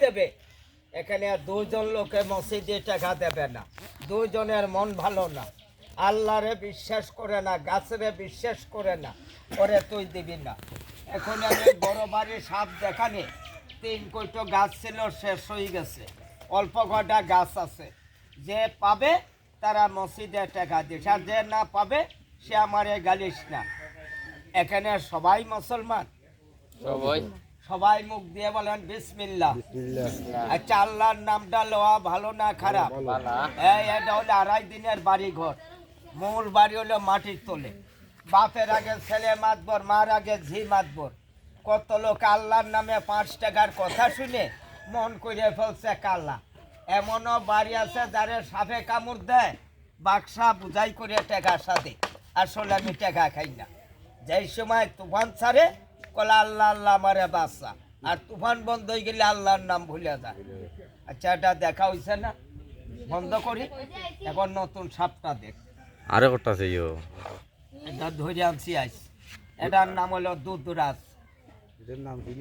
দেবে। এখানে দুজন লোকে মসজিদে টাকা দেবে না, দুজনের মন ভালো না, আল্লাহরে বিশ্বাস করে না, গাছেরে বিশ্বাস করে না, ওরে তুই দিবি না। এখন আমি বড় বাড়ির সাপ দেখানে 3 কোটো গাছ ছিল, শেষ হয়ে গেছে, অল্প কটা গাছ আছে। যে পাবে তারা মসজিদে টাকা দিস, আর যে না পাবে সে আমারে গালিস না। এখানে সবাই মুসলমান, সবাই মুখ দিয়ে বলেন বিসমিল্লাহ। আচ্ছা, আল্লাহর নামটা লওয়া ভালো না খারাপ? এটা হলো 2.5 দিনের বাড়ি ঘর। মূল বাড়ি হলো মাটির তলে। বাপের আগে ছেলে মাতবর, মার আগে ঝি মাতবর। কত লোক আল্লাহর নামে 5 টাকার কথা শুনে মন করে ফেলছে কাল্লা। এমনও বাড়ি আছে যারে সাপে কামড় দেয়, বাক্সা বুঝাই করে টাকা সাথে, আসলে আমি টাকা খাই না। যেই সময় তুফান ছাড়ে কলা আল্লাহ আল্লাহ আমারে বাচ্চা, আর তুফান বন্ধ হয়ে গেলে আল্লাহর নাম ভুলে যায়। আচ্ছা, এটা দেখা হয়েছে না? বন্ধ করি, এখন নতুন সাপটা দেখ। আরে কটা আছে এটা ধরে আনছি আইস। এটার নাম হলো দুধরাজ। এটার নাম কি